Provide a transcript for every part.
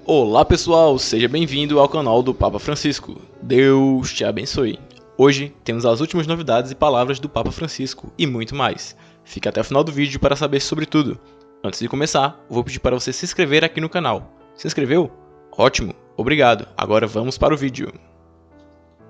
Olá pessoal, seja bem-vindo ao canal do Papa Francisco. Deus te abençoe. Hoje temos as últimas novidades e palavras do Papa Francisco e muito mais. Fique até o final do vídeo para saber sobre tudo. Antes de começar, vou pedir para você se inscrever aqui no canal. Se inscreveu? Ótimo, obrigado. Agora vamos para o vídeo.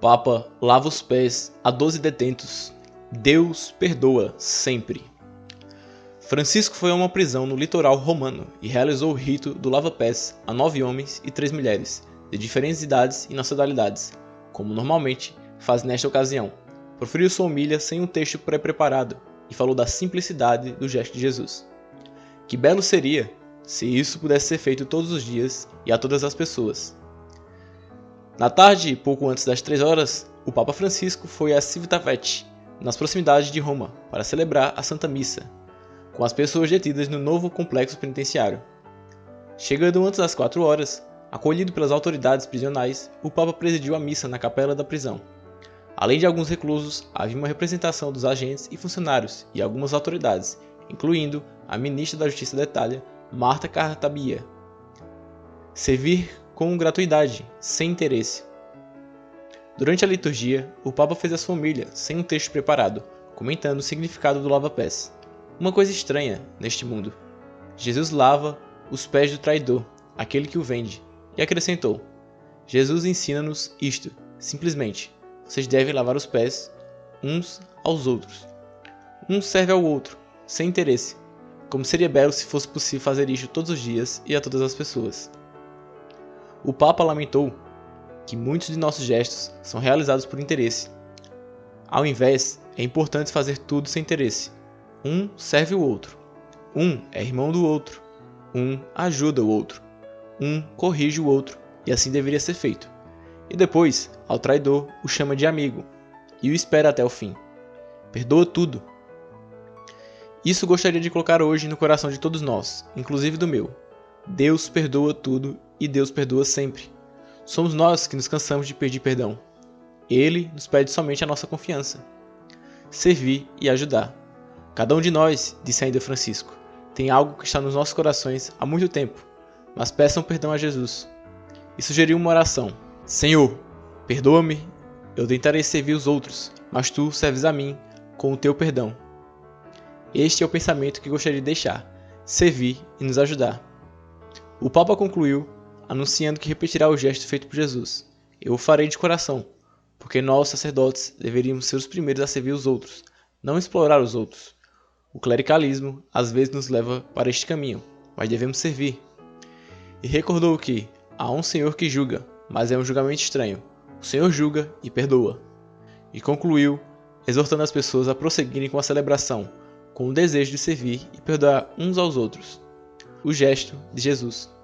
Papa lava os pés a 12 detentos. Deus perdoa sempre. Francisco foi a uma prisão no litoral romano e realizou o rito do lava-pés a 9 homens e 3 mulheres, de diferentes idades e nacionalidades, como normalmente faz nesta ocasião. Proferiu sua homilia sem um texto pré-preparado e falou da simplicidade do gesto de Jesus. Que belo seria se isso pudesse ser feito todos os dias e a todas as pessoas. Na tarde, pouco antes das 3 horas, o Papa Francisco foi a Civitavecchia, nas proximidades de Roma, para celebrar a Santa Missa, com as pessoas detidas no novo complexo penitenciário. Chegando antes das 4 horas, acolhido pelas autoridades prisionais, o Papa presidiu a missa na capela da prisão. Além de alguns reclusos, havia uma representação dos agentes e funcionários e algumas autoridades, incluindo a ministra da Justiça da Itália, Marta Cartabia. Servir com gratuidade, sem interesse. Durante a liturgia, o Papa fez a sua homilia sem um texto preparado, comentando o significado do lava-pés. Uma coisa estranha neste mundo. Jesus lava os pés do traidor, aquele que o vende, e acrescentou: Jesus ensina-nos isto, simplesmente. Vocês devem lavar os pés uns aos outros. Um serve ao outro, sem interesse. Como seria belo se fosse possível fazer isto todos os dias e a todas as pessoas. O Papa lamentou que muitos de nossos gestos são realizados por interesse. Ao invés, é importante fazer tudo sem interesse. Um serve o outro. Um é irmão do outro. Um ajuda o outro. Um corrige o outro. E assim deveria ser feito. E depois, ao traidor, o chama de amigo. E o espera até o fim. Perdoa tudo. Isso gostaria de colocar hoje no coração de todos nós, inclusive do meu. Deus perdoa tudo e Deus perdoa sempre. Somos nós que nos cansamos de pedir perdão. Ele nos pede somente a nossa confiança. Servir e ajudar. Cada um de nós, disse ainda Francisco, tem algo que está nos nossos corações há muito tempo, mas peçam perdão a Jesus. E sugeriu uma oração. Senhor, perdoa-me, eu tentarei servir os outros, mas tu serves a mim com o teu perdão. Este é o pensamento que gostaria de deixar, servir e nos ajudar. O Papa concluiu, anunciando que repetirá o gesto feito por Jesus. Eu o farei de coração, porque nós, sacerdotes, deveríamos ser os primeiros a servir os outros, não explorar os outros. O clericalismo às vezes nos leva para este caminho, mas devemos servir. E recordou que há um Senhor que julga, mas é um julgamento estranho. O Senhor julga e perdoa. E concluiu, exortando as pessoas a prosseguirem com a celebração, com o desejo de servir e perdoar uns aos outros. O gesto de Jesus.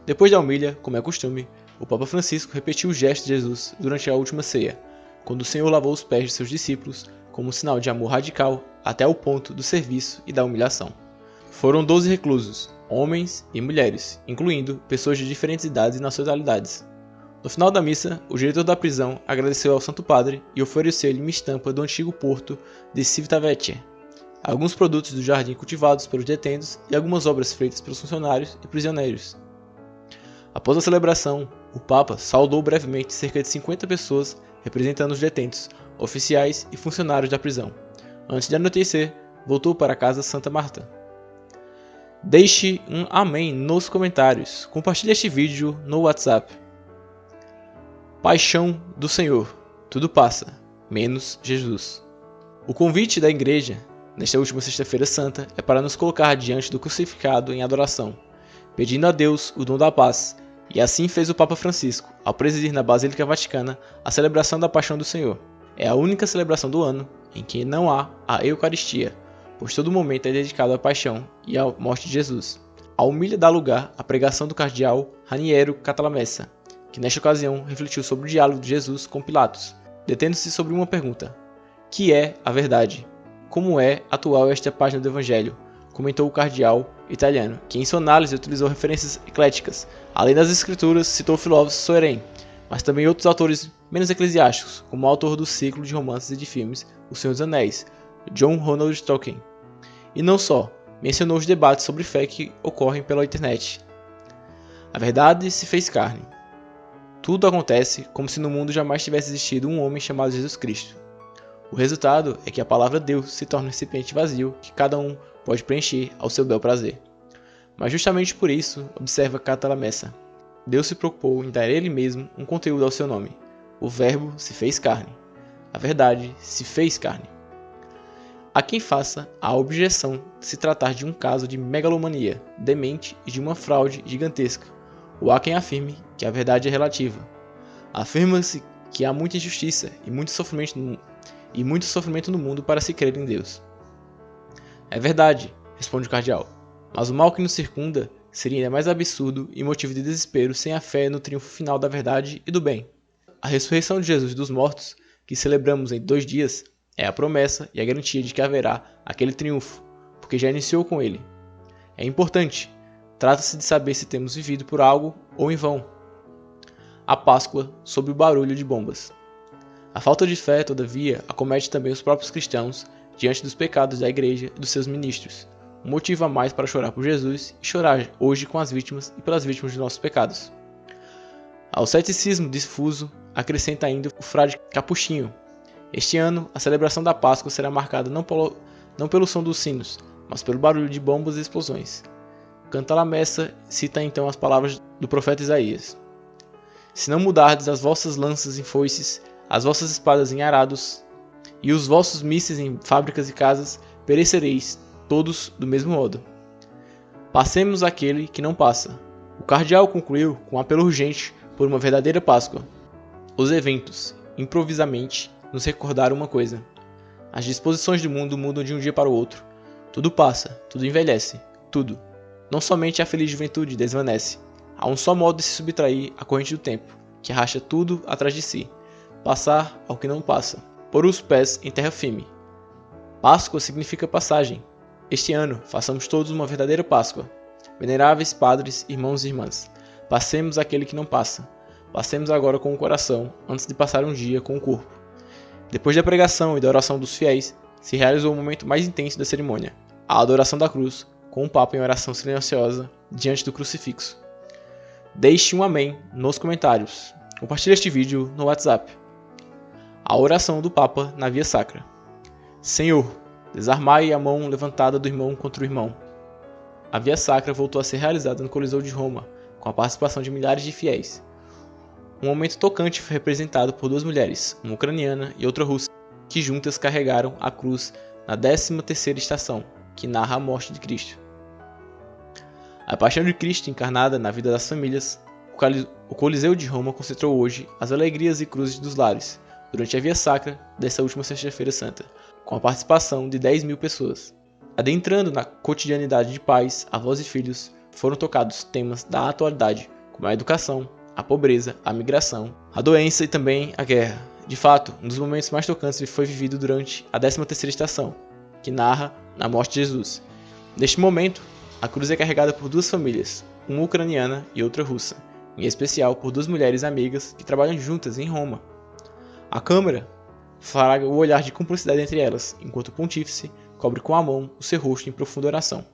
Depois da homilia, como é costume, o Papa Francisco repetiu o gesto de Jesus durante a última ceia, quando o Senhor lavou os pés de seus discípulos como sinal de amor radical até o ponto do serviço e da humilhação. Foram 12 reclusos, homens e mulheres, incluindo pessoas de diferentes idades e nacionalidades. No final da missa, o diretor da prisão agradeceu ao Santo Padre e ofereceu-lhe uma estampa do antigo porto de Civitavecchia, alguns produtos do jardim cultivados pelos detentos e algumas obras feitas pelos funcionários e prisioneiros. Após a celebração, o Papa saudou brevemente cerca de 50 pessoas representando os detentos, oficiais e funcionários da prisão. Antes de anoitecer, voltou para a casa Santa Marta. Deixe um amém nos comentários. Compartilhe este vídeo no WhatsApp. Paixão do Senhor. Tudo passa, menos Jesus. O convite da Igreja, nesta última Sexta-feira Santa, é para nos colocar diante do crucificado em adoração, pedindo a Deus o dom da paz. E assim fez o Papa Francisco, ao presidir na Basílica Vaticana a celebração da Paixão do Senhor. É a única celebração do ano em que não há a Eucaristia, pois todo momento é dedicado à paixão e à morte de Jesus. A homilia dá lugar à pregação do cardeal Raniero Cantalamessa, que nesta ocasião refletiu sobre o diálogo de Jesus com Pilatos, detendo-se sobre uma pergunta: que é a verdade? Como é atual esta página do Evangelho? Comentou o cardeal italiano, que em sua análise utilizou referências ecléticas. Além das escrituras, citou o filósofo Soren, mas também outros autores menos eclesiásticos, como o autor do ciclo de romances e de filmes O Senhor dos Anéis, John Ronald Tolkien. E não só, mencionou os debates sobre fé que ocorrem pela internet. A verdade se fez carne. Tudo acontece como se no mundo jamais tivesse existido um homem chamado Jesus Cristo. O resultado é que a palavra Deus se torna um recipiente vazio que cada um pode preencher ao seu bel prazer. Mas justamente por isso, observa Catalamessa. Deus se preocupou em dar ele mesmo um conteúdo ao seu nome. O Verbo se fez carne. A verdade se fez carne. Há quem faça a objeção de se tratar de um caso de megalomania, demente e de uma fraude gigantesca, ou há quem afirme que a verdade é relativa. Afirma-se que há muita injustiça e muito sofrimento no mundo para se crer em Deus. É verdade, responde o cardeal, mas o mal que nos circunda seria ainda mais absurdo e motivo de desespero sem a fé no triunfo final da verdade e do bem. A ressurreição de Jesus dos mortos, que celebramos em 2 dias, é a promessa e a garantia de que haverá aquele triunfo, porque já iniciou com ele. É importante, trata-se de saber se temos vivido por algo ou em vão. A Páscoa sob o barulho de bombas. A falta de fé, todavia, acomete também os próprios cristãos diante dos pecados da Igreja e dos seus ministros, um motivo a mais para chorar por Jesus e chorar hoje com as vítimas e pelas vítimas de nossos pecados. Ao ceticismo difuso, acrescenta ainda o frade Capuchinho. Este ano, a celebração da Páscoa será marcada não pelo som dos sinos, mas pelo barulho de bombas e explosões. Cantalamessa cita então as palavras do profeta Isaías. Se não mudardes as vossas lanças em foices, as vossas espadas em arados, e os vossos mísseis em fábricas e casas, perecereis, todos do mesmo modo. Passemos àquele que não passa. O cardeal concluiu com um apelo urgente por uma verdadeira Páscoa. Os eventos, improvisamente, nos recordaram uma coisa. As disposições do mundo mudam de um dia para o outro. Tudo passa, tudo envelhece, tudo. Não somente a feliz juventude desvanece. Há um só modo de se subtrair à corrente do tempo, que arrasta tudo atrás de si. Passar ao que não passa. Pôr os pés em terra firme. Páscoa significa passagem. Este ano, façamos todos uma verdadeira Páscoa. Veneráveis padres, irmãos e irmãs, passemos aquele que não passa. Passemos agora com o coração, antes de passar um dia com o corpo. Depois da pregação e da oração dos fiéis, se realizou o momento mais intenso da cerimônia, a adoração da cruz, com o Papa em oração silenciosa diante do crucifixo. Deixe um amém nos comentários. Compartilhe este vídeo no WhatsApp. A oração do Papa na Via Sacra. Senhor, desarmai a mão levantada do irmão contra o irmão. A Via Sacra voltou a ser realizada no Coliseu de Roma, com a participação de milhares de fiéis. Um momento tocante foi representado por 2 mulheres, uma ucraniana e outra russa, que juntas carregaram a cruz na 13ª estação, que narra a morte de Cristo. A paixão de Cristo encarnada na vida das famílias, o Coliseu de Roma concentrou hoje as alegrias e cruzes dos lares, durante a Via Sacra desta última Sexta-feira Santa, com a participação de 10.000 pessoas. Adentrando na cotidianidade de pais, avós e filhos, foram tocados temas da atualidade, como a educação, a pobreza, a migração, a doença e também a guerra. De fato, um dos momentos mais tocantes foi vivido durante a 13ª estação, que narra a morte de Jesus. Neste momento, a cruz é carregada por 2 famílias, uma ucraniana e outra russa, em especial por 2 mulheres amigas que trabalham juntas em Roma. A câmera fará o olhar de cumplicidade entre elas, enquanto o pontífice cobre com a mão o seu rosto em profunda oração.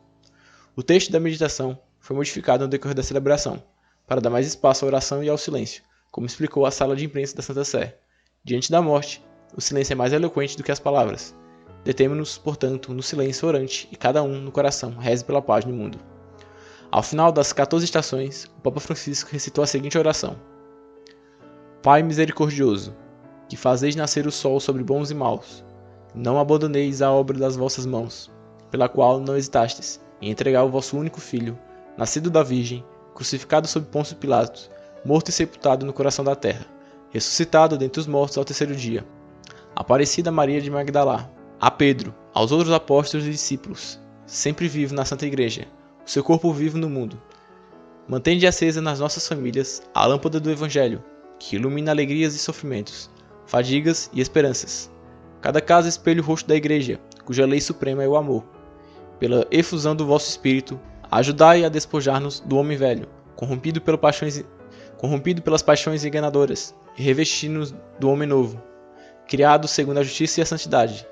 O texto da meditação foi modificado no decorrer da celebração, para dar mais espaço à oração e ao silêncio, como explicou a sala de imprensa da Santa Sé. Diante da morte, o silêncio é mais eloquente do que as palavras. Detemo-nos, portanto, no silêncio orante e cada um no coração reze pela paz no mundo. Ao final das 14 estações, o Papa Francisco recitou a seguinte oração: Pai misericordioso, que fazeis nascer o sol sobre bons e maus, não abandoneis a obra das vossas mãos, pela qual não hesitastes em entregar o vosso único filho, nascido da Virgem, crucificado sob Pôncio Pilatos, morto e sepultado no coração da terra, ressuscitado dentre os mortos ao 3º dia, aparecida a Maria de Magdalá, a Pedro, aos outros apóstolos e discípulos, sempre vivo na Santa Igreja, o seu corpo vivo no mundo. Mantende acesa nas nossas famílias a lâmpada do Evangelho, que ilumina alegrias e sofrimentos, fadigas e esperanças. Cada casa espelha o rosto da Igreja, cuja lei suprema é o amor. Pela efusão do vosso Espírito, ajudai a despojar-nos do homem velho, corrompido pelas paixões enganadoras, e revesti-nos do homem novo, criado segundo a justiça e a santidade.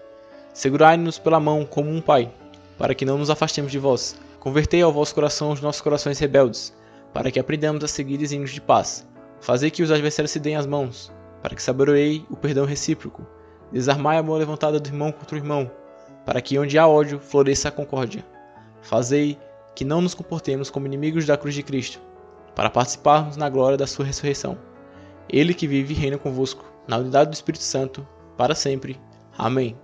Segurai-nos pela mão como um pai, para que não nos afastemos de vós. Convertei ao vosso coração os nossos corações rebeldes, para que aprendamos a seguir desígnios de paz. Fazei que os adversários se deem as mãos, para que saboreie o perdão recíproco. Desarmai a mão levantada do irmão contra o irmão, para que onde há ódio floresça a concórdia. Fazei que não nos comportemos como inimigos da cruz de Cristo, para participarmos na glória da sua ressurreição. Ele que vive e reina convosco, na unidade do Espírito Santo, para sempre. Amém.